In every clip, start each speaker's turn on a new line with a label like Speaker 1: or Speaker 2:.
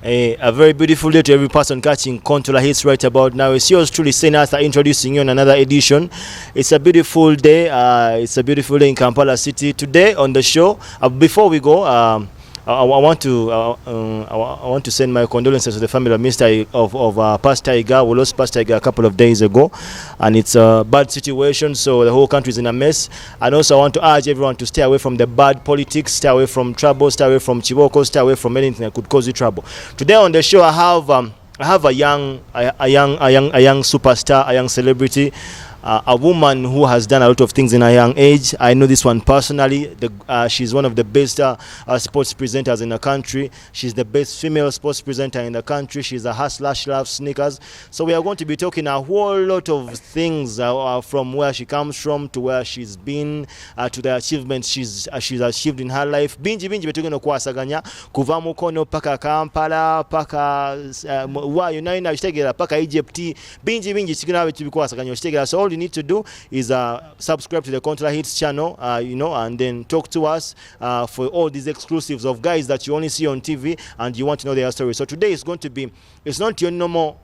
Speaker 1: A very beautiful day to every person catching Controller Hits right about now. It's yours truly, Senatha, introducing you on another edition. It's a beautiful day. It's a beautiful day in Kampala City. Today on the show, before we go, I want to I want to send my condolences to the family of Mr. of Pastor Iga. We lost Pastor Iga a couple of days ago, and it's a bad situation. So the whole country is in a mess. And also, I want to urge everyone to stay away from the bad politics, stay away from trouble, stay away from chiboko, stay away from anything that could cause you trouble. Today on the show, I have a young superstar, a young celebrity. A woman who has done a lot of things in a young age. I know this one personally. She's one of the best sports presenters in the country. She's the best female sports presenter in the country. She's a hustler. She loves sneakers. So we are going to be talking a whole lot of things from where she comes from to where she's been to the achievements she's achieved in her life. Binji betugenda kwasaganya kuva mukono paka Kampala paka wa yunaina bitegera paka Egypt. Binji chikina bikwasaganya bitegera. So all you need to do is subscribe to the Controller Hits channel, and then talk to us for all these exclusives of guys that you only see on TV and you want to know their story. So today is going to be, it's not your normal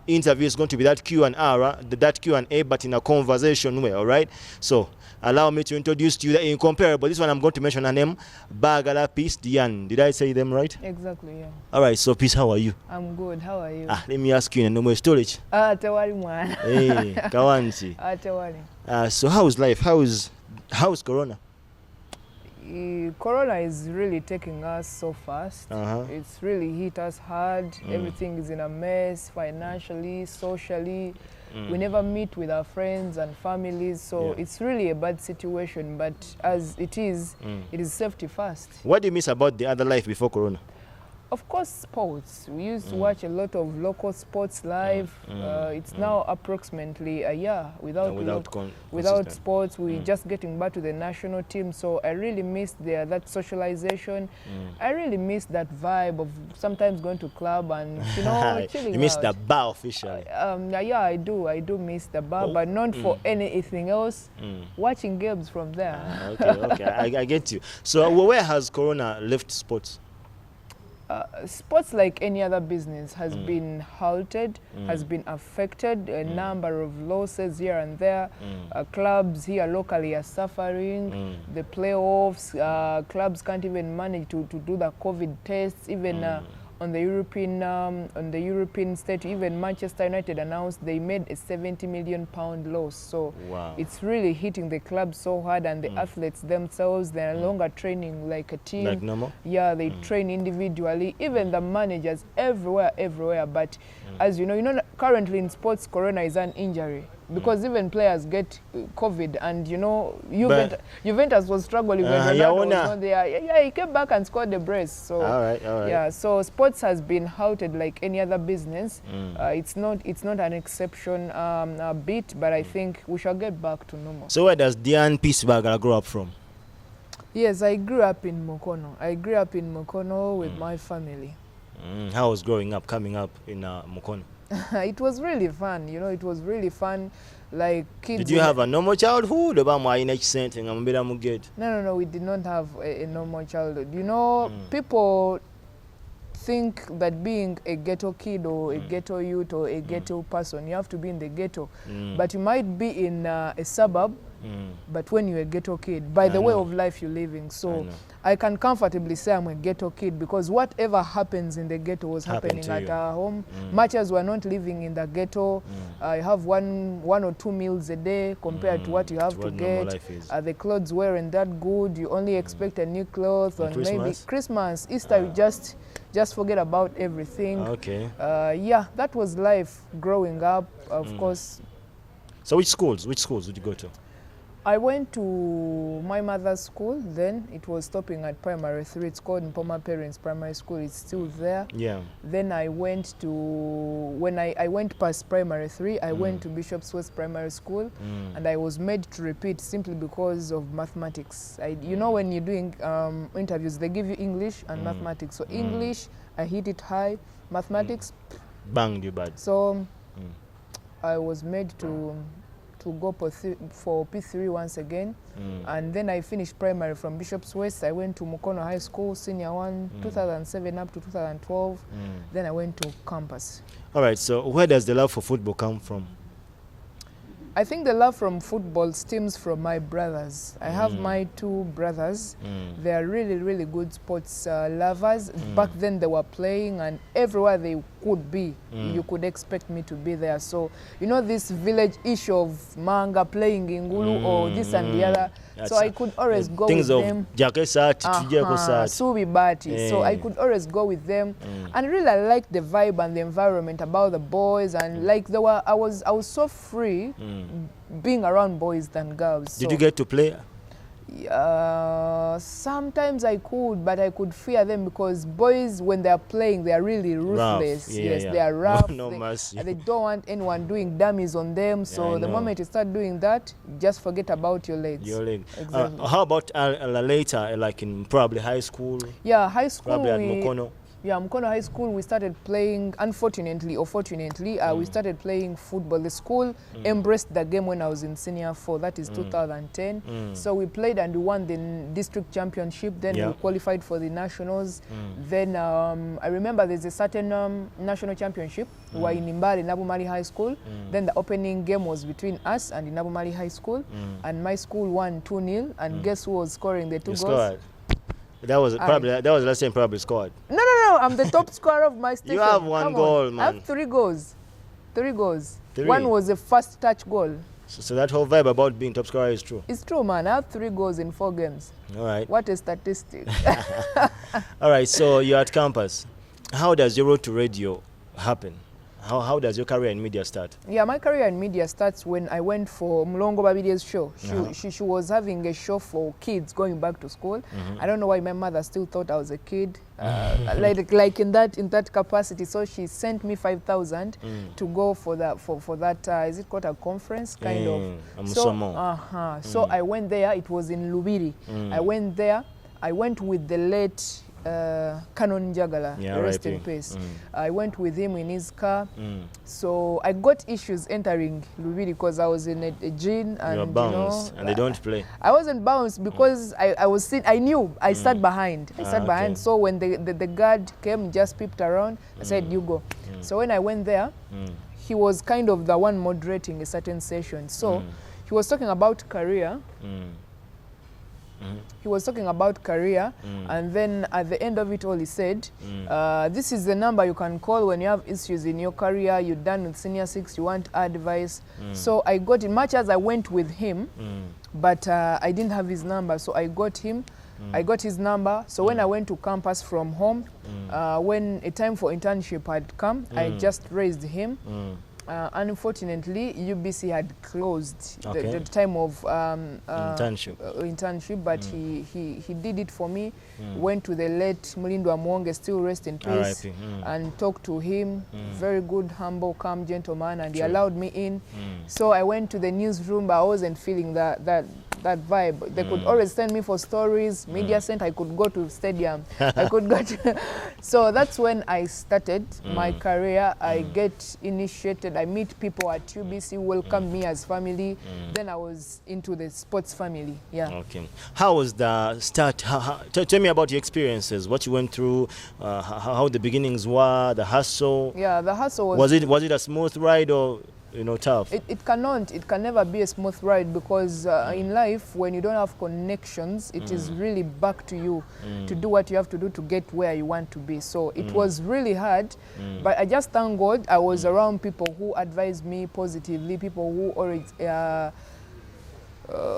Speaker 1: interview, it's going to be that Q&A, but in a conversation way, all right? So allow me to introduce to you the incomparable. This one I'm going to mention her name, Bagala, Peace, Diane. Did I say them right?
Speaker 2: Exactly, yeah.
Speaker 1: All right, so Peace, how are you?
Speaker 2: I'm good. How are you?
Speaker 1: Let me ask you in a normal storage.
Speaker 2: Tewali mwana.
Speaker 1: Hey, Kawansi.
Speaker 2: Tewali.
Speaker 1: So how's life? How's Corona?
Speaker 2: Corona is really taking us so fast. It's really hit us hard. Everything is in a mess, financially, socially. We never meet with our friends and families, so it's really a bad situation. But as it is safety first.
Speaker 1: What do you miss about the other life before Corona?
Speaker 2: Of course, sports. We used to watch a lot of local sports live. It's now approximately a year without sports. We're just getting back to the national team. So I really missed that socialization. I really missed that vibe of sometimes going to club and chilling.
Speaker 1: You miss the bar officially?
Speaker 2: Yeah, I do. I do miss the bar, but not for anything else. Watching games from there.
Speaker 1: Okay. I get you. So where has Corona left sports?
Speaker 2: Sports, like any other business, has been halted, has been affected. A number of losses here and there. Clubs here locally are suffering. The playoffs, clubs can't even manage to do the COVID tests. Even on the European stage, even Manchester United announced they made a £70 million loss. So it's really hitting the club so hard, and the athletes themselves, they're no longer training like a team.
Speaker 1: Like normal?
Speaker 2: Yeah, they train individually. Even the managers everywhere. But as you know, currently in sports, Corona is an injury. Because even players get COVID, and Juventus was struggling when Ronaldo was not there. Yeah, he came back and scored the brace. So
Speaker 1: all right.
Speaker 2: Yeah, so sports has been halted like any other business. It's not an exception a bit, but I think we shall get back to normal.
Speaker 1: So where does Dianne Peace Bagala grow up from?
Speaker 2: Yes, I grew up in Mukono. I grew up in Mukono with my family.
Speaker 1: How was growing up, coming up in Mukono?
Speaker 2: It was really fun, it was really fun. Like kids.
Speaker 1: Did you have a normal childhood?
Speaker 2: No, we did not have a normal childhood. People think that being a ghetto kid or a ghetto youth or a ghetto person, you have to be in the ghetto. But you might be in a suburb, but when you're a ghetto kid, by the way of life you're living. So I can comfortably say I'm a ghetto kid, because whatever happens in the ghetto was happening at our home. Much as we're not living in the ghetto, I have one or two meals a day compared to what you have to get. The clothes weren't that good. You only expect a new clothes on maybe Christmas, Easter, you just forget about everything.
Speaker 1: Okay.
Speaker 2: Yeah, that was life growing up, of course.
Speaker 1: So which schools did you go to?
Speaker 2: I went to my mother's school then. It was stopping at primary 3. It's called Mpoma Parents Primary School. It's still there.
Speaker 1: Yeah.
Speaker 2: Then I went to, when I went past primary 3, I went to Bishop's West Primary School, and I was made to repeat simply because of mathematics. When you're doing interviews, they give you English and mathematics. So English, I hit it high. Mathematics,
Speaker 1: banged you bad.
Speaker 2: So I was made to to go for P3 once again. And then I finished primary from Bishop's West. I went to Mukono High School, Senior 1, 2007 up to 2012. Then I went to campus.
Speaker 1: All right, so where does the love for football come from?
Speaker 2: I think the love from football stems from my brothers. I have my 2 brothers. They are really, really good sports lovers. Back then they were playing, and everywhere they could be, you could expect me to be there. So, you know, this village issue of manga playing in Ngulu or this and the other. So I could always go with them. So I could always go with them, and really I liked the vibe and the environment about the boys, and like I was so free being around boys than girls.
Speaker 1: Did you get to play?
Speaker 2: Sometimes I could, but I could fear them because boys, when they are playing, they are really ruthless. They are rough.
Speaker 1: No mercy.
Speaker 2: They don't want anyone doing dummies on them. So the moment you start doing that, just forget about your legs.
Speaker 1: Exactly. How about later, like in probably high school?
Speaker 2: Yeah, high school.
Speaker 1: Probably at Mukono.
Speaker 2: Yeah, Mukono High School, we started playing, unfortunately or fortunately, we started playing football. The school embraced the game when I was in senior 4, that is 2010. So we played and we won the district championship. Then we qualified for the nationals. Then I remember there's a certain national championship. We were in Imbali, Nabumali High School. Then the opening game was between us and Nabumali High School. And my school won 2-0. And guess who was scoring the 2 goals?
Speaker 1: Scored. That was the last time probably scored.
Speaker 2: No. I'm the top scorer of my station.
Speaker 1: You have 1 goal, man.
Speaker 2: I have 3 goals. 3 goals. 1 was a first touch goal.
Speaker 1: So that whole vibe about being top scorer is true?
Speaker 2: It's true, man. I have 3 goals in 4 games.
Speaker 1: All right.
Speaker 2: What a statistic.
Speaker 1: All right, so you're at campus. How does your road to radio happen? How does your career in media start?
Speaker 2: Yeah, my career in media starts when I went for Mlongo Babide's show. She was having a show for kids going back to school. I don't know why my mother still thought I was a kid, like in that capacity. So she sent me 5,000 to go for that. Is it called a conference kind of? So I went there. It was in Lubiri. I went there. I went with the late Canon Jagala, rest in peace. I went with him in his car. So I got issues entering Lubiri because I was in a gin and
Speaker 1: you were bounced, and they don't play.
Speaker 2: I wasn't bounced because I was sitting. I knew I sat behind. Behind. So when the guard came, just peeped around. I said, "You go." So when I went there, he was kind of the one moderating a certain session. So he was talking about career. He was talking about career, and then at the end of it all he said, this is the number you can call when you have issues in your career, you're done with senior 6, you want advice. So I got it, much as I went with him, but I didn't have his number, so I got him. I got his number. So when I went to campus from home, when a time for internship had come, I just raised him. Unfortunately, UBC had closed the time of internship, but he did it for me. Went to the late Mulindo Amwonge, still rest in peace, and talked to him. Very good, humble, calm gentleman, and he allowed me in. So I went to the newsroom, but I wasn't feeling that vibe. They could always send me for stories, media center, I could go to stadium. I could go to so that's when I started my career. I get initiated, I meet people at UBC, welcome me as family. Then I was into the sports family.
Speaker 1: Okay. How was the start? Tell me about your experiences, what you went through, how the beginnings were, the hustle.
Speaker 2: Yeah, the hustle was
Speaker 1: it a smooth ride or tough?
Speaker 2: It can never be a smooth ride because in life, when you don't have connections, it is really back to you to do what you have to do to get where you want to be. So it was really hard, but I just thank God I was around people who advised me positively, people who always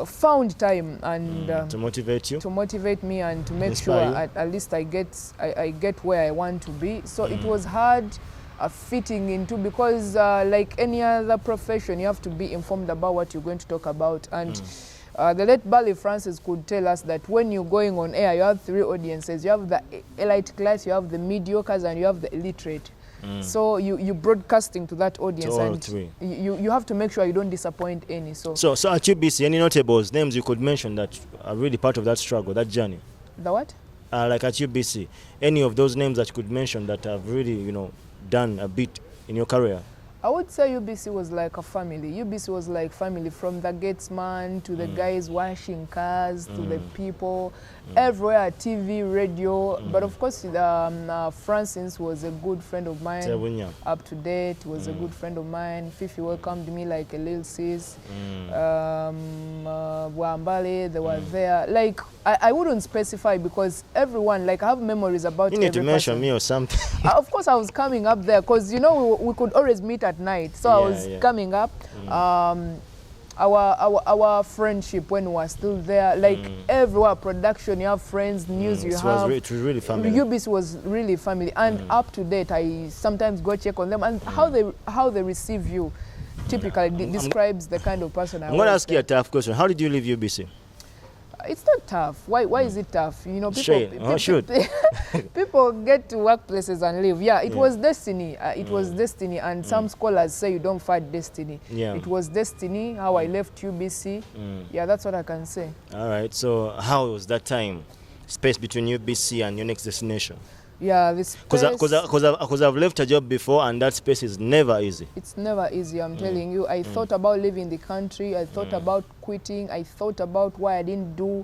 Speaker 2: found time and
Speaker 1: to motivate you,
Speaker 2: to motivate me and to make sure at least I get where I want to be. So it was hard fitting into, because like any other profession, you have to be informed about what you're going to talk about. And the late Bali Francis could tell us that when you're going on air, you have 3 audiences. You have the elite class, you have the mediocres, and you have the illiterate. So you're broadcasting to that audience,
Speaker 1: to all
Speaker 2: and
Speaker 1: 3.
Speaker 2: You have to make sure you don't disappoint any. So
Speaker 1: at UBC, any notables, names you could mention that are really part of that struggle, that journey?
Speaker 2: The what?
Speaker 1: Like at UBC, any of those names that you could mention that have really, done a bit in your career?
Speaker 2: I would say UBC was like a family. UBC was like family, from the gatesman to the guys washing cars to the people, everywhere, TV, radio. But of course, Francis was a good friend of mine, up to date, was a good friend of mine. Fifi welcomed me like a little sis. Wambale, they were there. Like, I wouldn't specify because everyone, like, I have memories about
Speaker 1: you need to mention
Speaker 2: person.
Speaker 1: Me or something.
Speaker 2: Of course, I was coming up there because, you know, we could always meet at night. So I was coming up. Our friendship when we were still there, like everywhere, production, you have friends, news you have.
Speaker 1: It was really family.
Speaker 2: UBC was really family. And up to date, I sometimes go check on them. And how they receive you typically describes the kind of person I was.
Speaker 1: I'm going to ask you a tough question. How did you leave UBC?
Speaker 2: It's not tough. Why is it tough? You know, people get to workplaces and leave. Yeah, it was destiny. It was destiny. And some scholars say you don't fight destiny. Yeah. It was destiny, how I left UBC. Yeah, that's what I can say.
Speaker 1: All right. So how was that time, space between UBC and your next destination?
Speaker 2: Yeah, this
Speaker 1: because I've left a job before, and that space is never easy.
Speaker 2: It's never easy, I'm telling you. I thought about leaving the country. I thought about quitting. I thought about why I didn't do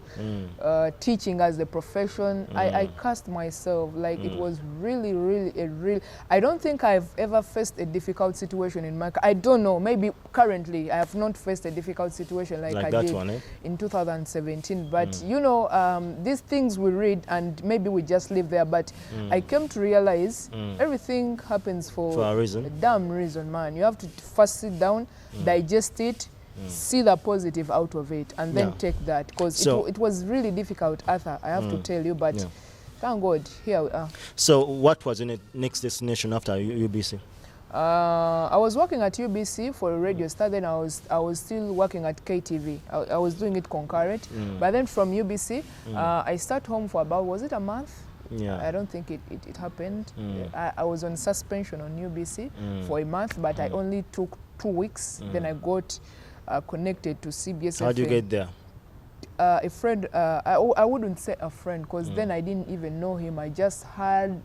Speaker 2: teaching as a profession. I cast myself. Like, it was really, I don't think I've ever faced a difficult situation in my career. I don't know. Maybe currently I have not faced a difficult situation like I did in 2017. But, you know, these things we read and maybe we just live there. But I came to realize everything happens for
Speaker 1: a reason.
Speaker 2: A damn reason, man. You have to first sit down, digest it, see the positive out of it, and then take that. Because it was really difficult, Arthur, I have to tell you, but thank God, here we are.
Speaker 1: So what was your next destination after UBC?
Speaker 2: I was working at UBC for a radio star. Then I was still working at KTV. I was doing it concurrent. But then from UBC, I stayed home for about, was it a month? Yeah. I don't think it happened. I was on suspension on UBC for a month, but I only took 2 weeks. Then I got connected to C.B.S.
Speaker 1: How did you get there?
Speaker 2: A friend, I wouldn't say a friend, because then I didn't even know him. I just heard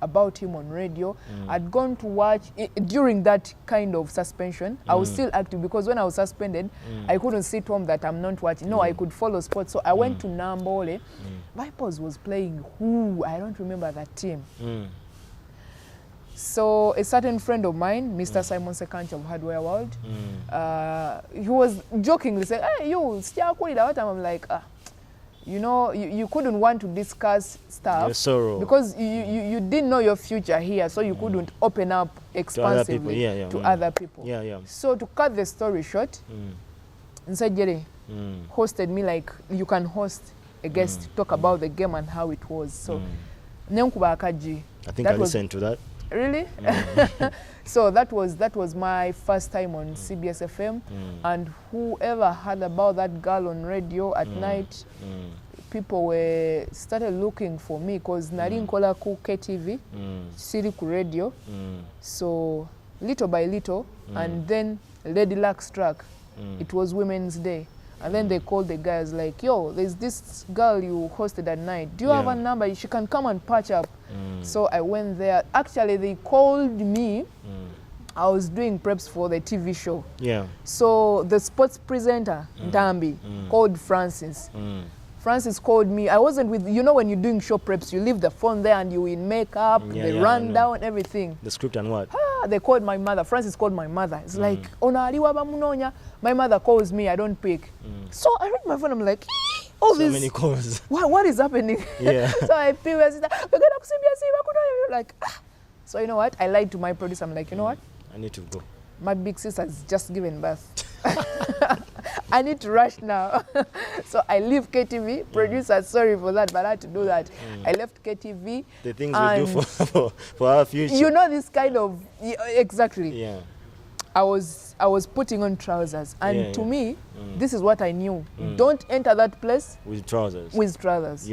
Speaker 2: about him on radio. I'd gone to watch during that kind of suspension. I was still active because when I was suspended, I couldn't sit home that I'm not watching. No, I could follow sports. So I went to Nambole. Vipers was playing who? I don't remember that team. So a certain friend of mine, Mr. Simon Sekanch of Hardware World, he was jokingly saying, "Hey, you, I'm like, you know, you couldn't want to discuss stuff because you didn't know your future here, so you couldn't open up expansively to other people. So to cut the story short, inside Jerry hosted me like you can host a guest, talk about the game and how it was. So
Speaker 1: I think I listened to that.
Speaker 2: Really? So that was my first time on CBS FM, and whoever heard about that girl on radio at night, people started looking for me because nari nkola ku KTV, siri ku radio. So little by little, and then Lady Luck struck. It was Women's Day. And then they called the guys like, yo, there's this girl you hosted at night. Do you have a number? She can come and patch up. So I went there. Actually, they called me. I was doing preps for the TV show. So the sports presenter, Dambi, called Francis. Francis called me. I wasn't with, you know, when you're doing show preps, you leave the phone there and you in makeup, the rundown, everything.
Speaker 1: The script and what?
Speaker 2: They called my mother. Francis called my mother. It's like, my mother calls me, I don't pick. So I read my phone, I'm like, all
Speaker 1: so many calls.
Speaker 2: What is happening? So I pick my sister, like, So you know what? I lied to my producer. I'm like, you know what?
Speaker 1: I need to go.
Speaker 2: My big sister has just given birth. I need to rush now. So I leave KTV. Producer, sorry for that, but I had to do that. I left KTV.
Speaker 1: The things we do for our future.
Speaker 2: You know, this kind of, exactly. I was putting on trousers. And to me, this is what I knew. Don't enter that place.
Speaker 1: With trousers.
Speaker 2: With trousers.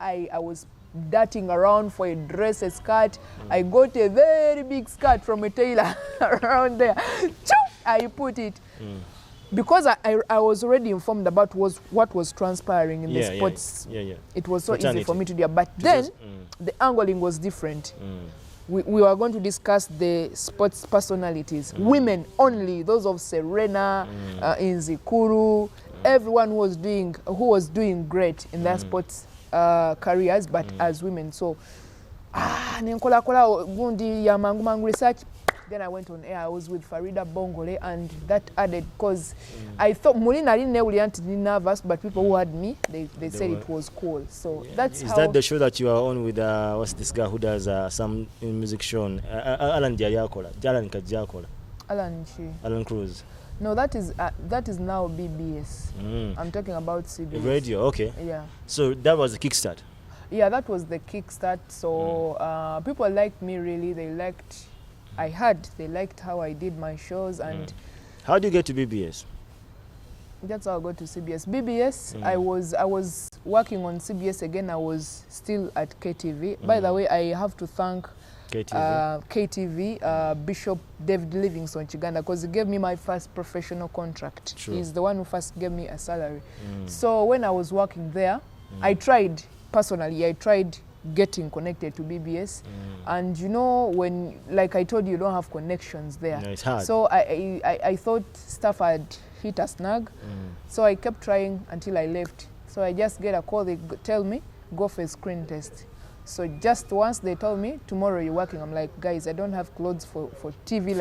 Speaker 2: I was darting around for a dress, a skirt. I got a very big skirt from a tailor around there. I put it. Because I was already informed about what was transpiring in the sports. It was so easy for me to do. But then the angling was different. we were going to discuss the sports personalities, women only, those of Serena, Inzikuru, everyone who was doing great in their sports careers, but as women. So nenkola gundi ya mangu research. Then I went on air. I was with Farida Bongole, and that added, because I thought Mulina didn't nervous, but people who had me, they said it was cool. So that's
Speaker 1: Is
Speaker 2: how.
Speaker 1: that the show that you are on with what's this guy who does some music show? Alan Diakola, Jalan Kajakola. Alan Cruz.
Speaker 2: No, that is now BBS. I'm talking about C.B.S.
Speaker 1: Radio, okay.
Speaker 2: Yeah.
Speaker 1: So that was the kickstart.
Speaker 2: Yeah, that was the kickstart. So people liked me really. They liked how I did my shows. And
Speaker 1: how do you get to BBS?
Speaker 2: That's how I got to CBS. BBS, I was working on CBS again. I was still at KTV. By the way, I have to thank KTV, Bishop David Livingston Chiganda, because he gave me my first professional contract.
Speaker 1: Sure.
Speaker 2: He's the one who first gave me a salary. So when I was working there, I tried getting connected to BBS, and you know, when, like I told you, don't have connections there.
Speaker 1: No, it's hard.
Speaker 2: So I thought stuff had hit a snag. So I kept trying until I left. So I just get a call, they tell me, go for a screen test. So just once they told me, tomorrow you're working. I'm like, guys, I don't have clothes for TV,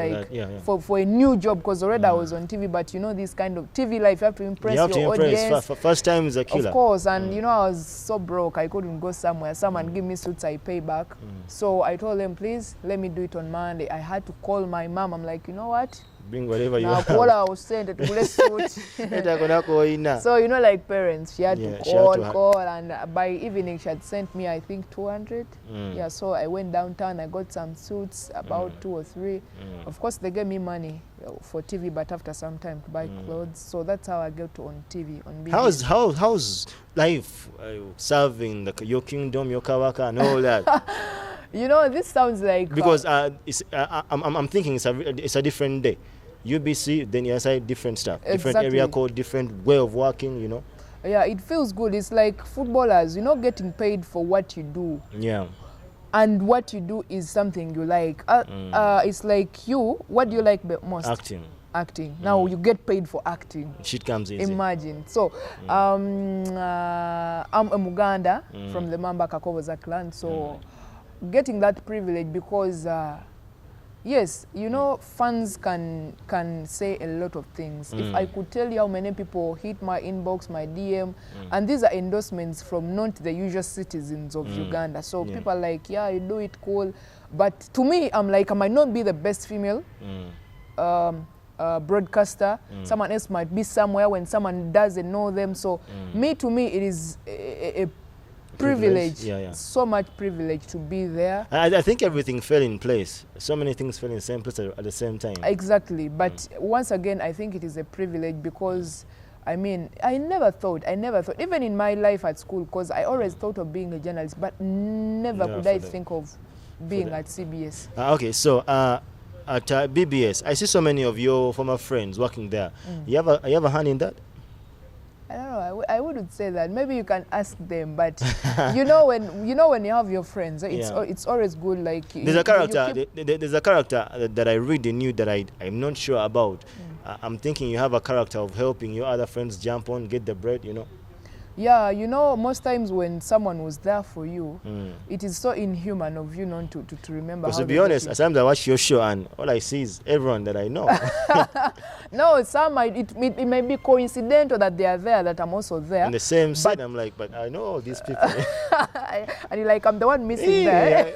Speaker 2: for a new job, because already I was on TV. But you know, this kind of TV life, you have to impress your audience.
Speaker 1: First time is a killer.
Speaker 2: Of course, and you know, I was so broke, I couldn't go somewhere. Someone give me suits, I pay back. So I told them, please, let me do it on Monday. I had to call my mom. I'm like, you know what?
Speaker 1: Bring whatever you have.
Speaker 2: I was saying that So you know, like parents, she had to call, and by evening she had sent me, I think, 200. Yeah, so I went downtown, I got some suits, about 2 or 3. Of course, they gave me money for TV, but after some time to buy clothes. So that's how I got on TV on BBS.
Speaker 1: How's life serving your kingdom, your kawaka, and all that?
Speaker 2: You know, this sounds like
Speaker 1: because I'm thinking it's a different day. UBC, then you aside different stuff, different area code, different way of working, you know.
Speaker 2: Yeah, it feels good. It's like footballers, you know, getting paid for what you do.
Speaker 1: Yeah.
Speaker 2: And what you do is something you like. It's like you, what do you like most? Acting. Now you get paid for acting.
Speaker 1: Shit comes easy.
Speaker 2: Imagine. So I'm a Muganda from the Mamba Kakoboza clan. So getting that privilege, because yes, you know, fans can say a lot of things. If I could tell you how many people hit my inbox, my DM, and these are endorsements from not the usual citizens of Uganda. So people are like, yeah, you do it cool. But to me, I'm like, I might not be the best female broadcaster. Someone else might be somewhere when someone doesn't know them. So to me, it is a privilege. So much privilege to be there.
Speaker 1: I think everything fell in place. So many things fell in the same place at the same time.
Speaker 2: Exactly. But once again, I think it is a privilege, because I mean, I never thought, even in my life at school, because I always thought of being a journalist, but never could I think of being at CBS.
Speaker 1: Okay, so at BBS, I see so many of your former friends working there. You have a hand in that?
Speaker 2: I don't know. I wouldn't say that. Maybe you can ask them. But you know, when you have your friends, it's always good. Like
Speaker 1: there's a character that I read in you that I'm not sure about. I'm thinking you have a character of helping your other friends jump on, get the bread. You know.
Speaker 2: Yeah, you know, most times when someone was there for you, it is so inhuman of you not to remember.
Speaker 1: Because to be honest, sometimes I watch your show and all I see is everyone that I know.
Speaker 2: No, it may be coincidental that they are there, that I'm also there.
Speaker 1: In the same scene, I'm like, but I know all these people.
Speaker 2: And you're like, I'm the one missing there.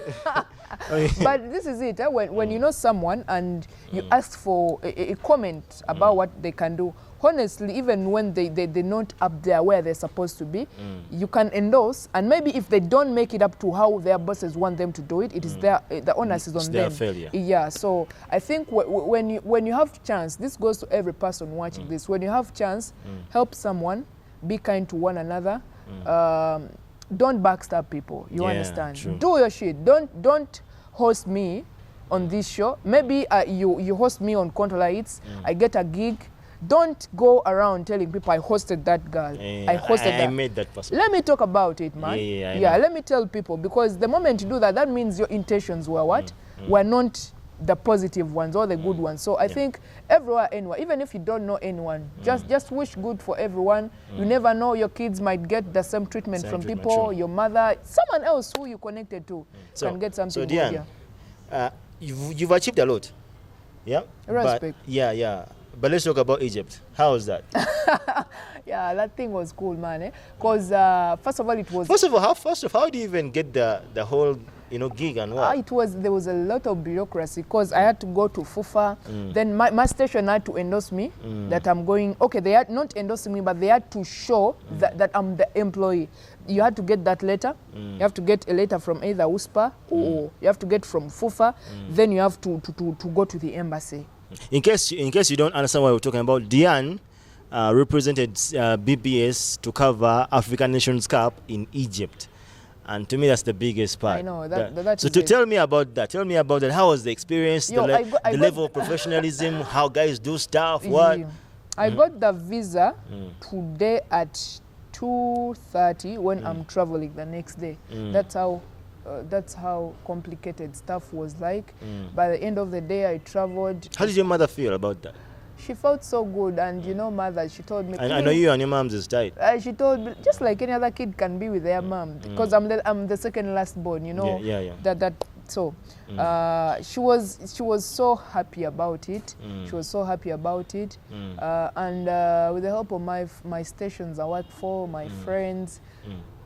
Speaker 2: But this is it. When you know someone and you ask for a comment about what they can do, honestly, even when they're not up there where they're supposed to be, you can endorse, and maybe if they don't make it up to how their bosses want them to do it, it is the onus is on them.
Speaker 1: Their failure.
Speaker 2: Yeah, so I think when you have chance, this goes to every person watching this, when you have chance, help someone, be kind to one another, don't backstab people, you understand?
Speaker 1: True.
Speaker 2: Do your shit. Don't host me on this show. Maybe you host me on Controller Hits, I get a gig, Don't go around telling people I hosted that girl. I hosted
Speaker 1: I
Speaker 2: that.
Speaker 1: made that person.
Speaker 2: Let me talk about it, man.
Speaker 1: Yeah,
Speaker 2: let me tell people, because the moment you do that, that means your intentions were what? Were not the positive ones or the good ones. So I think everywhere, anywhere, even if you don't know anyone, just wish good for everyone. You never know, your kids might get the same treatment from people, your mother, someone else who you connected to can get something.
Speaker 1: So Diane, you've achieved a lot. Yeah?
Speaker 2: Respect.
Speaker 1: But let's talk about Egypt. How was that?
Speaker 2: Yeah, that thing was cool, man. Because first of all, it was.
Speaker 1: First of all, how do you even get the whole gig and what?
Speaker 2: There was a lot of bureaucracy, because I had to go to FUFA. Then my station had to endorse me that I'm going. Okay, they had not endorsing me, but they had to show that I'm the employee. You had to get that letter. You have to get a letter from either USPA or you have to get from FUFA. Then you have to go to the embassy.
Speaker 1: In case you don't understand what we're talking about, Dianne represented BBS to cover African Nations Cup in Egypt. And to me, that's the biggest part.
Speaker 2: I know. That
Speaker 1: so tell me about that. Tell me about that. How was the experience, the level of professionalism, how guys do stuff, what?
Speaker 2: I got the visa today at 2:30 when I'm traveling the next day. That's how complicated stuff was like. By the end of the day, I traveled.
Speaker 1: How did your mother feel about that?
Speaker 2: She felt so good, and mother, she told me.
Speaker 1: I know you and your mom's is tight.
Speaker 2: She told me, just like any other kid can be with their mom, because I'm the second last born. So she was so happy about it. She was so happy about it, and with the help of my stations I work for, my friends,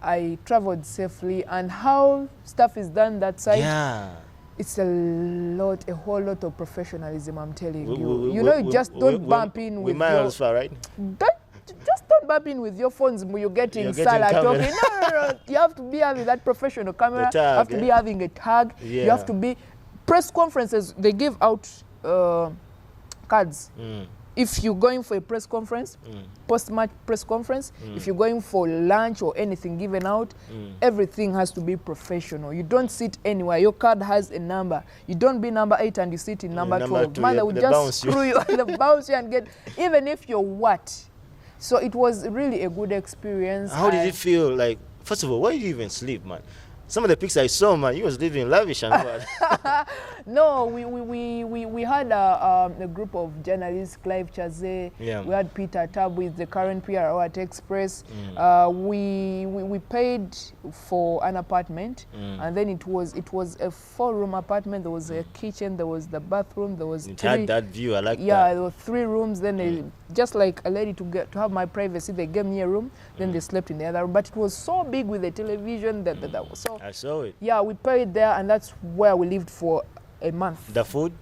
Speaker 2: I traveled safely. And how stuff is done that side, it's a whole lot of professionalism, I'm telling you. You just don't bump in with
Speaker 1: miles far, right?
Speaker 2: Just don't bump in with your phones. You're getting Salah talking. No. You have to be having that professional camera. You have to be having a tag. You have to be press conferences. They give out cards. If you're going for a press conference, post-match press conference, if you're going for lunch or anything given out, everything has to be professional. You don't sit anywhere. Your card has a number. You don't be number 8 and you sit in number 12. Mother will just screw you and bounce you and get, even if you're what. So it was really a good experience.
Speaker 1: How did it feel? Like, first of all, why did you even sleep, man? Some of the pics I saw, man, you was living lavish and what?
Speaker 2: No, we had a group of journalists, Clive Chaze, we had Peter Tab with the current PRO at Express. We paid for an apartment, and then it was a 4-room apartment. There was a kitchen, there was the bathroom, there was
Speaker 1: it had that view. I like that.
Speaker 2: Yeah, there were 3 rooms. Then they, just like a lady to have my privacy, they gave me a room. Then they slept in the other room. But it was so big with the television that was so.
Speaker 1: I saw it.
Speaker 2: Yeah, we paid there, and that's where we lived for a month.
Speaker 1: The food?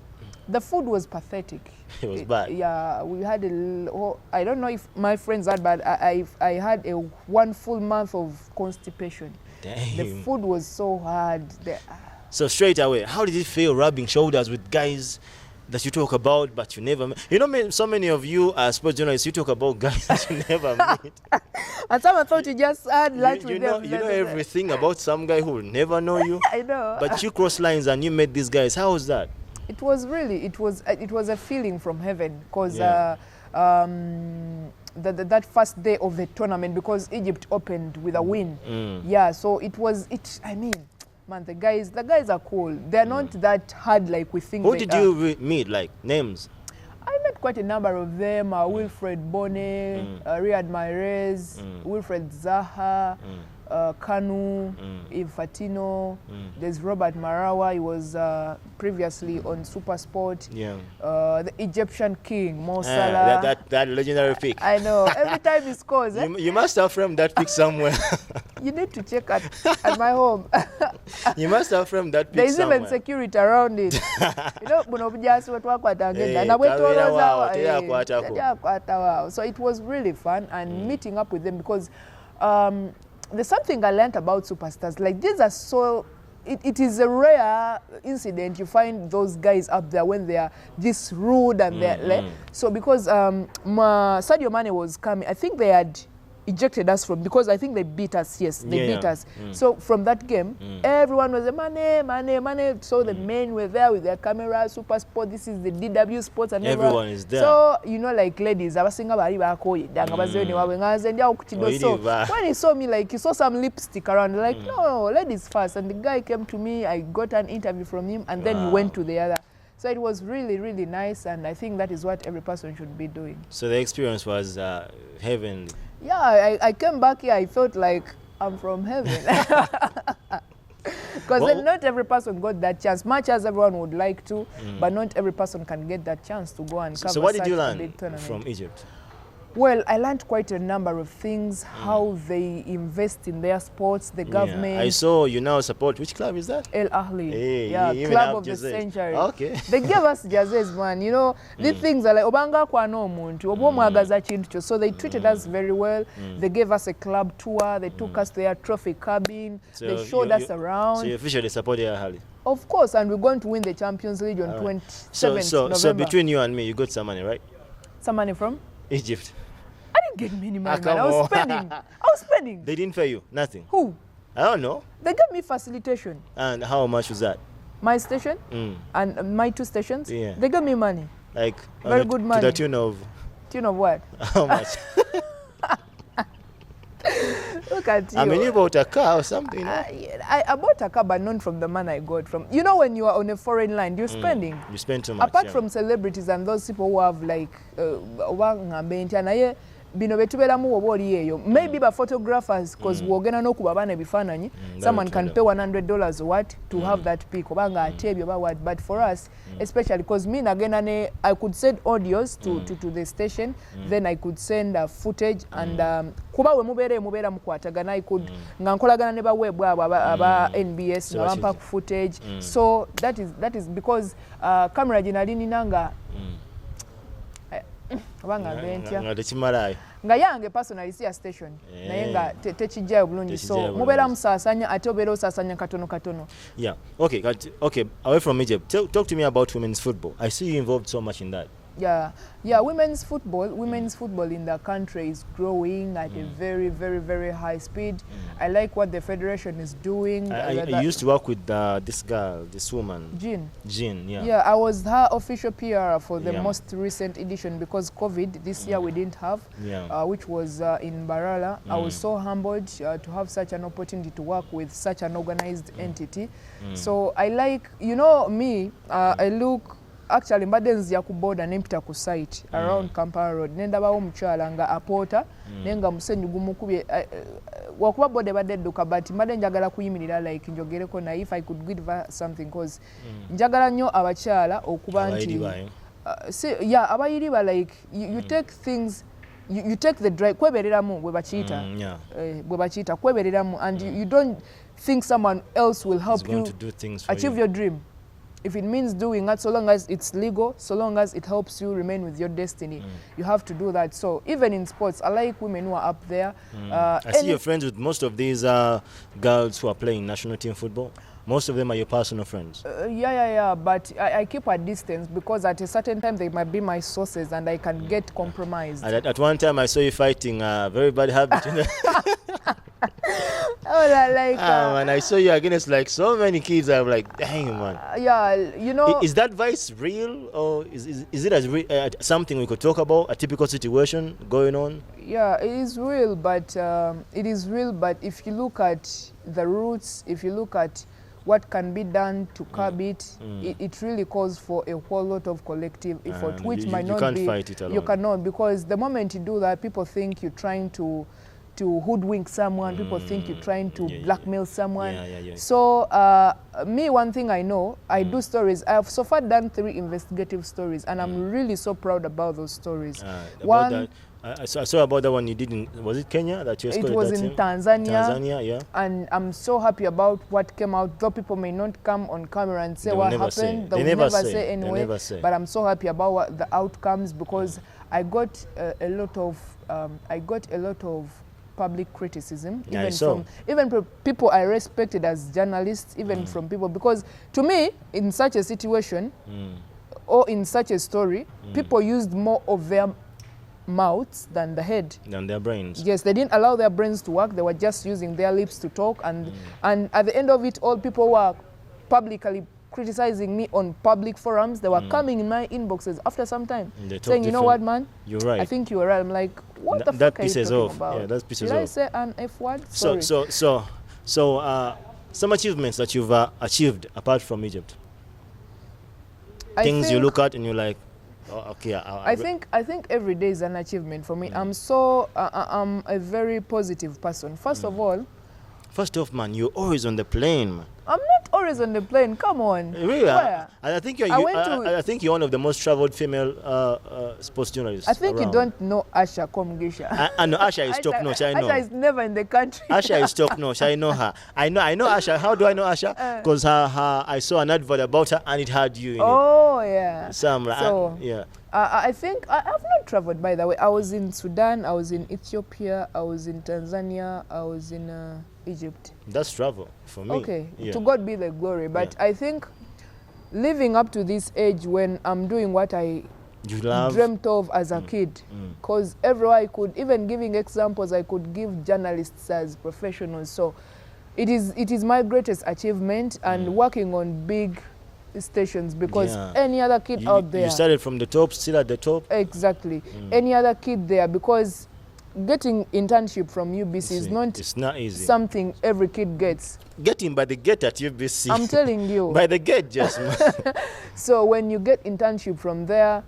Speaker 2: The food was pathetic.
Speaker 1: It was bad.
Speaker 2: Yeah, we had I don't know if my friends had, but I had 1 full month of constipation.
Speaker 1: Damn.
Speaker 2: The food was so hard.
Speaker 1: So straight away, how did it feel rubbing shoulders with guys that you talk about but you never meet? So many of you as sports journalists, you talk about guys that you never meet.
Speaker 2: And someone thought you just had lunch with them.
Speaker 1: You know everything about some guy who will never know you.
Speaker 2: I know.
Speaker 1: But you cross lines and you met these guys. How was that?
Speaker 2: It was really, it was a feeling from heaven, because that first day of the tournament, because Egypt opened with a win. Yeah, so I mean, man, the guys are cool. They're not that hard like we think.
Speaker 1: Who did you meet, like names?
Speaker 2: I met quite a number of them. Wilfred Bonnet, Riyad Mahrez, Wilfred Zaha, Kanu, Infantino. There's Robert Marawa. He was previously on SuperSport. The Egyptian king, Mo Salah.
Speaker 1: That legendary pic.
Speaker 2: I know. Every time he scores,
Speaker 1: you must have framed that pic somewhere.
Speaker 2: You need to check at my home.
Speaker 1: You must have framed that pic
Speaker 2: There's
Speaker 1: somewhere.
Speaker 2: even security around it. So it was really fun, and meeting up with them, because there's something I learned about superstars. Like, these are so, it is a rare incident you find those guys up there when they are this rude and they're so, because Sadio Mane was coming, I think they had ejected us from, because I think they beat us. Yes, they beat us. So from that game, everyone was money. So the men were there with their cameras, Super Sport. This is the DW Sports, and
Speaker 1: everyone is there.
Speaker 2: So like ladies, abasinga bali bakoye danga bazeni wawe ngaze ndia okutido. So when he saw me, like, he saw some lipstick around, like, no, ladies first. And the guy came to me. I got an interview from him, and then he went to the other. So it was really, really nice, and I think that is what every person should be doing.
Speaker 1: So the experience was heavenly.
Speaker 2: Yeah, I came back here, I felt like I'm from heaven. Because not every person got that chance, much as everyone would like to, but not every person can get that chance to go and cover.
Speaker 1: So what did you
Speaker 2: such a big
Speaker 1: learn
Speaker 2: tournament.
Speaker 1: from Egypt?
Speaker 2: Well, I learned quite a number of things, how they invest in their sports, the government.
Speaker 1: I saw you now support, which club is that?
Speaker 2: El Ahly.
Speaker 1: Hey,
Speaker 2: club of the century.
Speaker 1: Okay.
Speaker 2: They gave us jerseys, man. You know, these things are like, obanga kwa no muntu, obomwagaza chintu. So they treated us very well. They gave us a club tour. They took us to their trophy cabin. So they showed us around.
Speaker 1: So you officially support El Ahly?
Speaker 2: Of course, and we're going to win the Champions League on 27th November.
Speaker 1: So between you and me, you got some money, right?
Speaker 2: Some money from?
Speaker 1: Egypt.
Speaker 2: I didn't get any money, man. I was spending.
Speaker 1: They didn't pay you? Nothing?
Speaker 2: Who?
Speaker 1: I don't know.
Speaker 2: They gave me facilitation.
Speaker 1: And how much was that?
Speaker 2: My station and my 2 stations,
Speaker 1: yeah.
Speaker 2: They gave me money.
Speaker 1: Like
Speaker 2: very good money.
Speaker 1: To the tune of?
Speaker 2: Tune of what?
Speaker 1: How much?
Speaker 2: Look at you.
Speaker 1: I mean, you bought a car or something.
Speaker 2: I bought a car, but not from the man I got from. You know, when you are on a foreign line, you're spending.
Speaker 1: You spend too much.
Speaker 2: Apart from celebrities and those people who have like, bino betuberamu oba oli eyo, maybe by photographers, because wogena n'okuba abaana ebifaananyi, someone can pay $100 what to have that pic obanga atebyo oba what. But for us, especially because me nagenda ne, I could send audios to the station, then I could send footage, and kuba we mubeera mukwatagana, I could nga nkolagana ne baweebwa aba NBS nga bampa footage. So that is because camera ginali ninanga nga yange personally si ya station naye nga tekijjayo bulungi, so mubeera musaasanya ate obeera osaasanya katono.
Speaker 1: Yeah, okay, away from Egypt, talk to me about women's football. I see you involved so much in that. Yeah, women's football in the country is growing at a very, very, very high speed. I like what the federation is doing. I used to work with this girl, this woman. Jean, yeah.
Speaker 2: Yeah, I was her official PR for the most recent edition, because COVID, this year we didn't have, which was in Bagala. I was so humbled to have such an opportunity to work with such an organized entity. So I like, you know me, I look, actually mbadde nzija ku boda nempita ku site around Kampala Road nendabawo omukyala nga apoota nenga musenyu gumukubye wakuba boda badde edduka, but mbadde njagala kuyimirira like njogereko na if I could give her something, because njagala nnyo abakyala okuba nti abayiriba like you take things, you take the drive kwebereramu bwe bakiyita kwebereramu, and you don't think someone else will help you achieve your dream. If it means doing that, so long as it's legal, so long as it helps you remain with your destiny, you have to do that. So even in sports, I like women who are up there.
Speaker 1: I see you're friends with most of these girls who are playing national team football. Most of them are your personal friends.
Speaker 2: Yeah, but I keep a distance, because at a certain time they might be my sources and I can get compromised.
Speaker 1: At one time I saw you fighting a very bad habit. Man, I saw you against like so many kids. I'm like, dang, man.
Speaker 2: Yeah, you know.
Speaker 1: Is that vice real, or is it something we could talk about? A typical situation going on?
Speaker 2: Yeah, it is real, but if you look at the roots, if you look at what can be done to curb it, it really calls for a whole lot of collective effort, which might not be. You can't fight it alone. You cannot, because the moment you do that, people think you're trying to hoodwink someone, people think you're trying to blackmail someone. So me, one thing I know, I do stories. I've so far done 3 investigative stories, and I'm really so proud about those stories.
Speaker 1: I saw about that one you did in, was it Kenya that you escorted?
Speaker 2: It was in Tanzania.
Speaker 1: Tanzania, yeah.
Speaker 2: And I'm so happy about what came out, though people may not come on camera and say what happened. They will never say anyway. But I'm so happy about the outcomes, because I got a lot of public criticism, even from people I respected as journalists, even from people, because to me, in such a situation or in such a story, people used more of their mouths than the head.
Speaker 1: Than their brains.
Speaker 2: Yes, they didn't allow their brains to work. They were just using their lips to talk. And at the end of it, all people were publicly criticizing me on public forums. They were coming in my inboxes after some time saying, you know what, man?
Speaker 1: You're right.
Speaker 2: I think you were right. I'm like, what the
Speaker 1: that
Speaker 2: fuck are you talking
Speaker 1: off.
Speaker 2: about?
Speaker 1: Yeah, that pisses
Speaker 2: Did
Speaker 1: off.
Speaker 2: I say an F word? Sorry.
Speaker 1: So some achievements that you've achieved apart from Egypt. Things you look at and you're like, oh, okay.
Speaker 2: I think every day is an achievement for me. I'm a very positive person. First of all,
Speaker 1: man, you're always on the plane, man.
Speaker 2: I'm not always on the plane. Come on.
Speaker 1: Really?
Speaker 2: Where?
Speaker 1: I think I think you're one of the most traveled female sports journalists.
Speaker 2: I think
Speaker 1: around.
Speaker 2: You don't know Asha Komgisha.
Speaker 1: I know Asha is top notch. I know.
Speaker 2: Asha is never in the country.
Speaker 1: Asha is top notch. I know her. I know Asha. How do I know Asha? Because I saw an advert about her and it had you in it.
Speaker 2: Oh yeah.
Speaker 1: Yeah.
Speaker 2: I think I have not traveled, by the way. I was in Sudan, I was in Ethiopia, I was in Tanzania, I was in Egypt.
Speaker 1: That's travel for me.
Speaker 2: Okay,
Speaker 1: yeah.
Speaker 2: To God be the glory. But I think living up to this age when I'm doing what I dreamt of as a kid, because everywhere I could, even giving examples, I could give journalists as professionals. So it is my greatest achievement, and working on big stations, because any other kid out there,
Speaker 1: you started from the top, still at the top.
Speaker 2: Exactly. Any other kid there, because getting internship from UBC it's not easy. Something every kid gets.
Speaker 1: Getting by the gate at UBC.
Speaker 2: I'm telling you.
Speaker 1: By the gate, just.
Speaker 2: So when you get internship from there,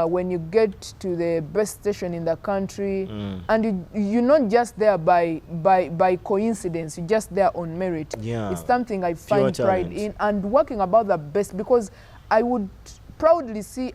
Speaker 2: when you get to the best station in the country, and you're not just there by coincidence, you're just there on merit.
Speaker 1: Yeah.
Speaker 2: It's something I find pride in, and working about the best, because I would proudly see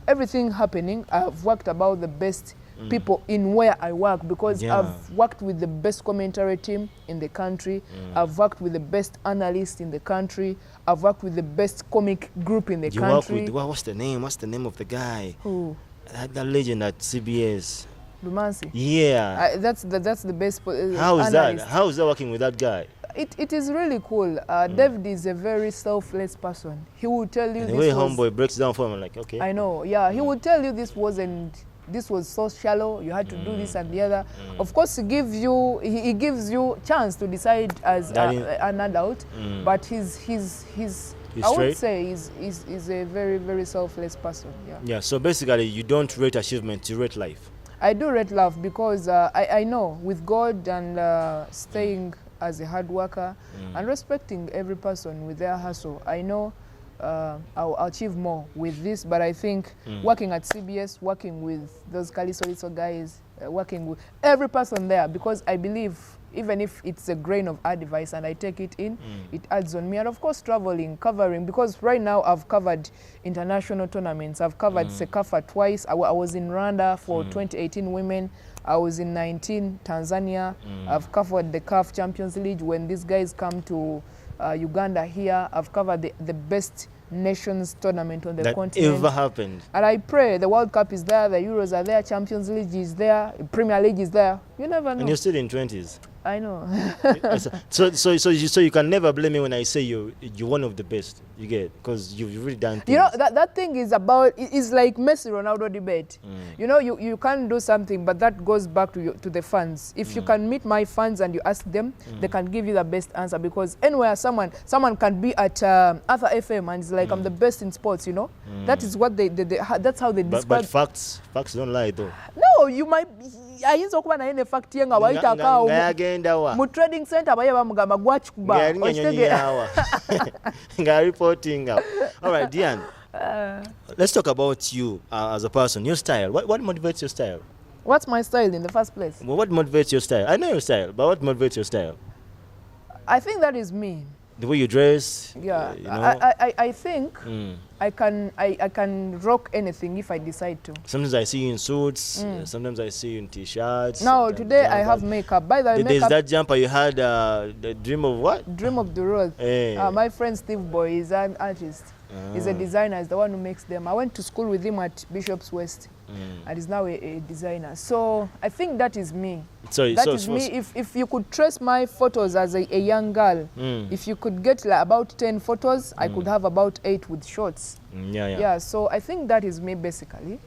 Speaker 2: everything happening. I've worked about the best people in where I work, because I've worked with the best commentary team in the country. I've worked with the best analysts in the country. I've worked with the best comic group in the country.
Speaker 1: Work with, what's the name? What's the name of the guy?
Speaker 2: Who?
Speaker 1: That legend at C.B.S.
Speaker 2: Lumansi.
Speaker 1: Yeah.
Speaker 2: That's the best.
Speaker 1: How is that? How is that working with that guy?
Speaker 2: It is really cool. David is a very selfless person. He will tell you.
Speaker 1: And the way homeboy breaks down for him, I'm like, okay.
Speaker 2: I know. Yeah, he will tell you this was so shallow, you had to do this and the other. Of course, he gives you chance to decide as an adult, but he's I would say he's a very, very selfless person.
Speaker 1: Yeah, so basically you don't rate achievement, you rate life.
Speaker 2: I do rate love, because I know with God and staying as a hard worker and respecting every person with their hustle, I know I'll achieve more with this. But I think working at C.B.S, working with those Kalisoliso guys, working with every person there, because I believe even if it's a grain of advice and I take it in, it adds on me. And of course traveling, covering, because right now I've covered international tournaments. I've covered Sekafa twice. I was in Rwanda for 2018 women. I was in 19 Tanzania. I've covered the CAF Champions League when these guys come to Uganda here. I've covered the best nations tournament on the continent.
Speaker 1: Ever happened.
Speaker 2: And I pray the World Cup is there, the Euros are there, Champions League is there, Premier League is there. You never know.
Speaker 1: And you're still in 20s.
Speaker 2: I know.
Speaker 1: so you can never blame me when I say you're one of the best. You get, because you've really done things.
Speaker 2: You know, that thing is about, it's like Messi Ronaldo debate. You know, you can't do something, but that goes back to the fans. If you can meet my fans and you ask them, they can give you the best answer, because anywhere someone can be at Arthur FM and it's like, I'm the best in sports, you know. That is what that's how they describe.
Speaker 1: But facts don't lie though.
Speaker 2: No, you might ayinza okuba naye ne fact ye nga wayitako mu trading center baye bamugamba gwakikuba
Speaker 1: nga reporting. All right, Diane, let's talk about you as a person, your style. What motivates your style?
Speaker 2: What's my style in the first place?
Speaker 1: Well, what motivates your style? I know your style, but what motivates your style?
Speaker 2: I think that is me.
Speaker 1: The way you dress.
Speaker 2: Yeah,
Speaker 1: you know?
Speaker 2: I think I can rock anything if I decide to.
Speaker 1: Sometimes I see you in suits. Sometimes I see you in t-shirts.
Speaker 2: No, today I have makeup. By the way,
Speaker 1: there's that jumper you had. The dream of what?
Speaker 2: Dream of the road.
Speaker 1: Hey.
Speaker 2: My friend Steve Boy is an artist. He's a designer. He's the one who makes them. I went to school with him at Bishop's West, and he's now a designer. So I think that is me. That is me. If you could trace my photos as a young girl, if you could get like about 10 photos, I could have about 8 with shorts. Yeah, so I think that is me basically.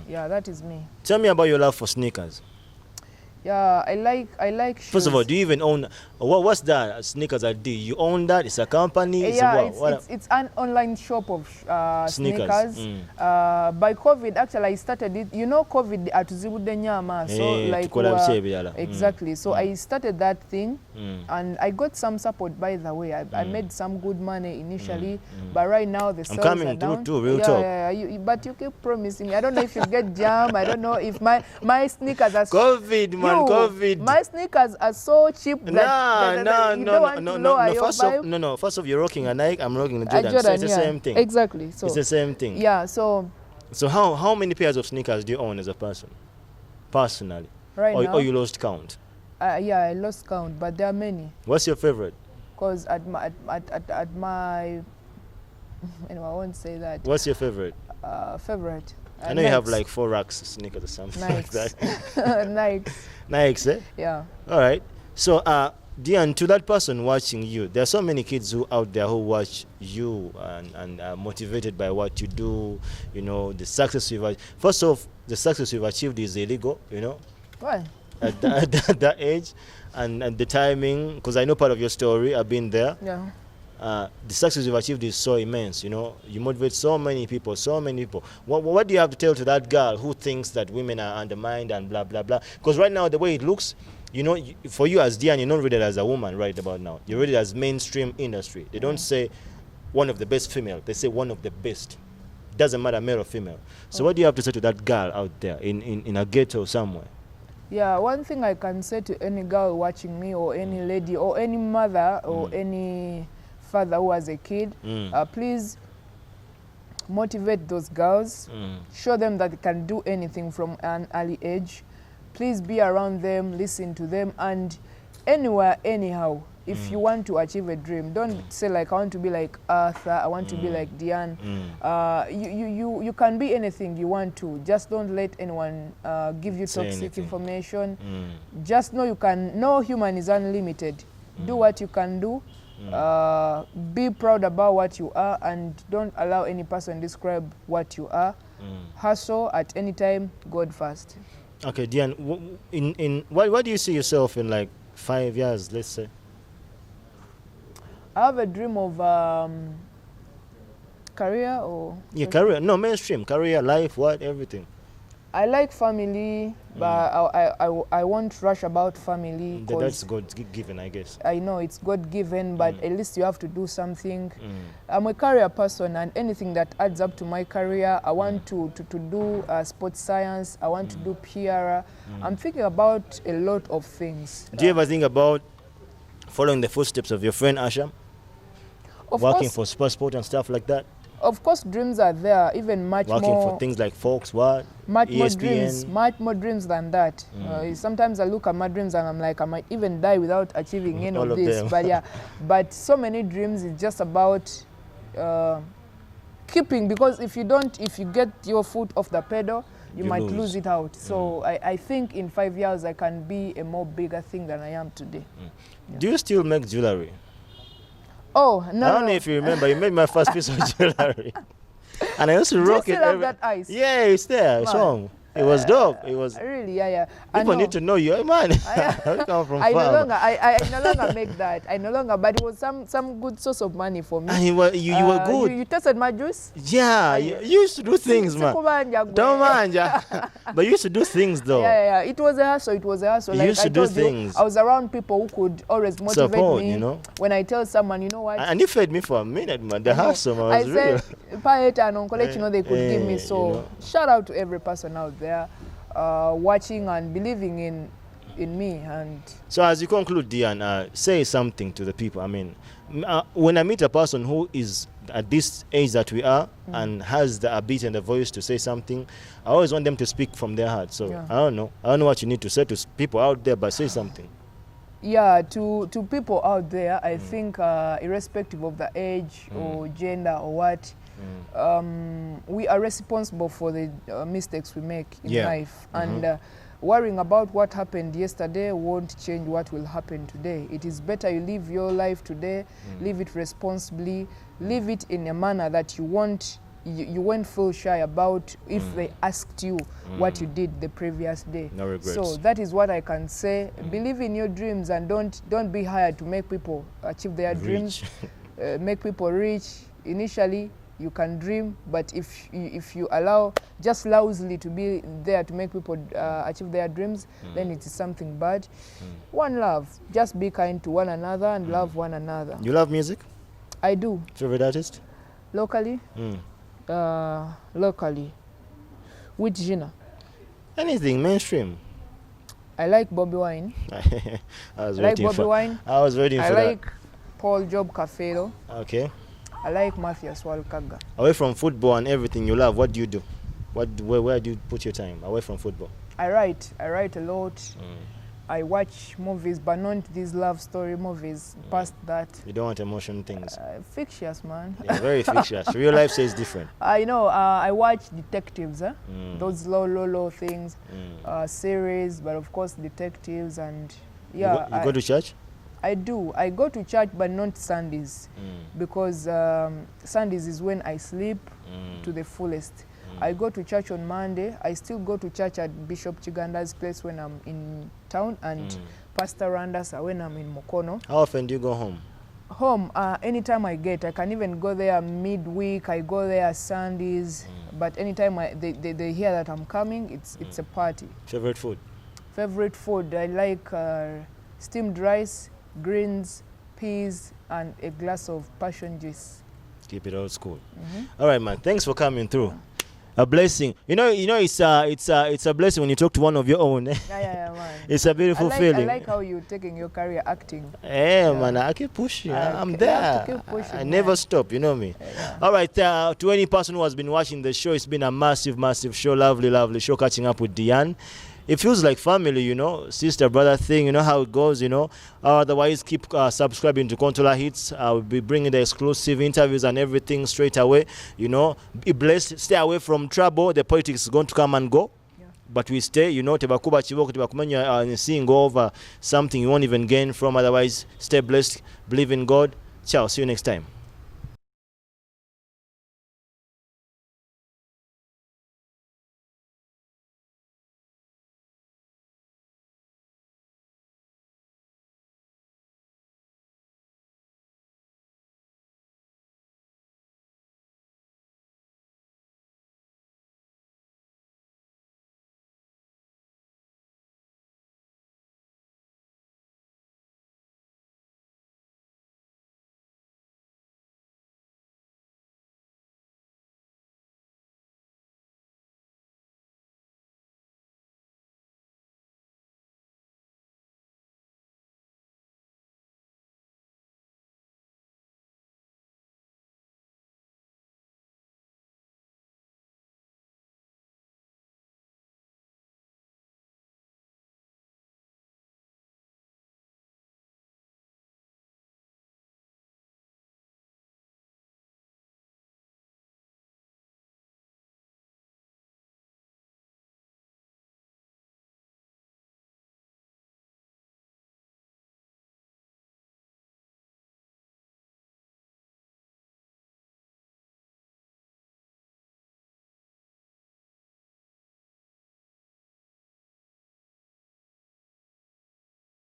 Speaker 2: Yeah, that is me.
Speaker 1: Tell me about your love for sneakers.
Speaker 2: Yeah, I like shoes.
Speaker 1: First of all, do you even own what's that sneakers ID? You own that? It's a company?
Speaker 2: Yeah,
Speaker 1: What?
Speaker 2: it's an online shop of sneakers. By COVID, actually, I started it. You know, COVID atuzibude nyama, so like exactly. So I started that thing, and I got some support. By the way, I made some good money initially, but right now the sales
Speaker 1: coming
Speaker 2: are down.
Speaker 1: through, real talk.
Speaker 2: But you keep promising me. I don't know if you get jam. I don't know if my sneakers are
Speaker 1: COVID, man. COVID.
Speaker 2: My sneakers are so cheap that you don't want to lower your vibe.
Speaker 1: First off, you're rocking a Nike, I'm rocking a Jordan. So it's the same thing.
Speaker 2: Exactly. So
Speaker 1: it's the same thing.
Speaker 2: Yeah. So
Speaker 1: how many pairs of sneakers do you own as a person, personally?
Speaker 2: Right now.
Speaker 1: Or you lost count?
Speaker 2: Yeah, I lost count, but there are many.
Speaker 1: What's your favorite?
Speaker 2: Because at my I won't say that.
Speaker 1: What's your favorite?
Speaker 2: Favorite.
Speaker 1: I know you have like 4 racks of sneakers or something like that. Nikes, eh?
Speaker 2: Yeah.
Speaker 1: All right. So, Dianne, to that person watching you, there are so many kids out there who watch you and are motivated by what you do. You know, the success you've achieved. First off, the success you've achieved is illegal, you know.
Speaker 2: Why?
Speaker 1: At that age and the timing, because I know part of your story, I've been there.
Speaker 2: Yeah.
Speaker 1: The success you've achieved is so immense, you know. You motivate so many people. What do you have to tell to that girl who thinks that women are undermined and blah, blah, blah? Because right now, the way it looks, you know, for you as Dianne, you're not rated as a woman right about now. You're rated as mainstream industry. They don't say one of the best female. They say one of the best. Doesn't matter male or female. So what do you have to say to that girl out there in a ghetto somewhere?
Speaker 2: Yeah, one thing I can say to any girl watching me, or any lady, or any mother, or any father who has a kid, please motivate those girls. Show them that they can do anything from an early age. Please be around them, listen to them, and anywhere, anyhow, if you want to achieve a dream, don't say like, I want to be like Arthur, I want to be like Dianne. You can be anything you want to. Just don't let anyone give you toxic information. Just know no human is unlimited. Do what you can do. Be proud about what you are, and don't allow any person describe what you are. Hustle at any time, God first.
Speaker 1: Okay, Dianne, what do you see yourself in like 5 years, let's say?
Speaker 2: I have a dream of career or...
Speaker 1: Yeah, career. No, mainstream. Career, life, what, everything.
Speaker 2: I like family, but I won't rush about family.
Speaker 1: That's God-given, I guess.
Speaker 2: I know it's God-given, but at least you have to do something. I'm a career person, and anything that adds up to my career, I want to do sports science, I want to do PR. I'm thinking about a lot of things.
Speaker 1: Do you ever think about following the footsteps of your friend Asham? Working for sport and stuff like that?
Speaker 2: Of course, dreams are there, even much
Speaker 1: Working
Speaker 2: more.
Speaker 1: Working for things like Fox, what?
Speaker 2: Much
Speaker 1: ESPN.
Speaker 2: much more dreams than that. Sometimes I look at my dreams and I'm like, I might even die without achieving any of this. But yeah, but so many dreams is just about keeping, because if you get your foot off the pedal, you might lose it out. So I think in 5 years I can be a more bigger thing than I am today.
Speaker 1: Yeah. Do you still make jewelry?
Speaker 2: Oh, no.
Speaker 1: I don't know if you remember, you made my first piece of jewelry. And I used to rock it.
Speaker 2: Have that ice?
Speaker 1: Yeah, it's there. It's home. It was dope. It was
Speaker 2: really, yeah.
Speaker 1: People need to know you, man. I come from
Speaker 2: I no longer make that. I no longer, but it was some good source of money for me.
Speaker 1: And you were good.
Speaker 2: You tasted my juice?
Speaker 1: Yeah, you used to do things, man. Don't mind, yeah. But you used to do things, though.
Speaker 2: Yeah. It was a hustle.
Speaker 1: You used to do things.
Speaker 2: I was around people who could always motivate
Speaker 1: support,
Speaker 2: me.
Speaker 1: You know?
Speaker 2: When I tell someone, you know what?
Speaker 1: And you fed me for a minute, man. The hustle, man, was real.
Speaker 2: I said, Paeta and Uncle, they could give me. So shout out to every person out there. Watching and believing in me. And
Speaker 1: so as you conclude, Dianne, say something to the people. I mean, when I meet a person who is at this age that we are and has the ability and the voice to say something, I always want them to speak from their heart. So I don't know what you need to say to people out there, but say something.
Speaker 2: Yeah, to people out there, I think irrespective of the age or gender or what, we are responsible for the mistakes we make in life, and worrying about what happened yesterday won't change what will happen today. It is better you live your life today, live it responsibly, live it in a manner that you won't you won't feel shy about if they asked you what you did the previous day.
Speaker 1: No regrets.
Speaker 2: So that is what I can say. Believe in your dreams and don't be hired to make people achieve their dreams. Make people rich. Initially, you can dream, but if you allow just lousily to be there to make people achieve their dreams, then it is something bad. One love. Just be kind to one another and love one another.
Speaker 1: You love music?
Speaker 2: I do.
Speaker 1: Favorite artist?
Speaker 2: Locally? Locally. Which genre?
Speaker 1: Anything, mainstream.
Speaker 2: I like Bobby Wine.
Speaker 1: I was
Speaker 2: like
Speaker 1: waiting
Speaker 2: Bobby
Speaker 1: for
Speaker 2: Wine.
Speaker 1: I was waiting for that.
Speaker 2: I like Paul Job Cafero.
Speaker 1: Okay.
Speaker 2: I like Matthias Walkaga.
Speaker 1: Away from football and everything you love, what do you do? Where do you put your time away from football?
Speaker 2: I write a lot. I watch movies, but not these love story movies. Past that.
Speaker 1: You don't want emotion things.
Speaker 2: Fictitious, man.
Speaker 1: Yeah, very fictitious. Real life says different.
Speaker 2: I know. I watch detectives. Those low things, series, but of course detectives and yeah.
Speaker 1: You go to church?
Speaker 2: I do. I go to church, but not Sundays, because Sundays is when I sleep to the fullest. I go to church on Monday. I still go to church at Bishop Chiganda's place when I'm in town, and Pastor Randasa when I'm in Mokono.
Speaker 1: How often do you go home?
Speaker 2: Home, anytime I get. I can even go there midweek. I go there Sundays, but anytime they hear that I'm coming, it's a party.
Speaker 1: Favorite food?
Speaker 2: Favorite food, I like steamed rice, greens, peas, and a glass of passion juice.
Speaker 1: Keep it old school. All right, man. Thanks for coming through. A blessing. You know, it's a blessing when you talk to one of your own.
Speaker 2: Yeah, man.
Speaker 1: It's a beautiful feeling.
Speaker 2: I like how you're taking your career acting.
Speaker 1: Yeah, man. I keep pushing. I'm there.
Speaker 2: Keep pushing,
Speaker 1: I never stop. You know me.
Speaker 2: Yeah.
Speaker 1: All right. To any person who has been watching the show, it's been a massive show. Lovely show. Catching up with Dianne. It feels like family, you know, sister, brother thing, you know how it goes, you know. Otherwise, keep subscribing to Controller Hits. I'll be bringing the exclusive interviews and everything straight away, you know. Be blessed, stay away from trouble. The politics is going to come and go. Yeah. But we stay, you know, tebakuba chiboko, tebakumenya seeing go over something you won't even gain from. Otherwise, stay blessed, believe in God. Ciao, see you next time.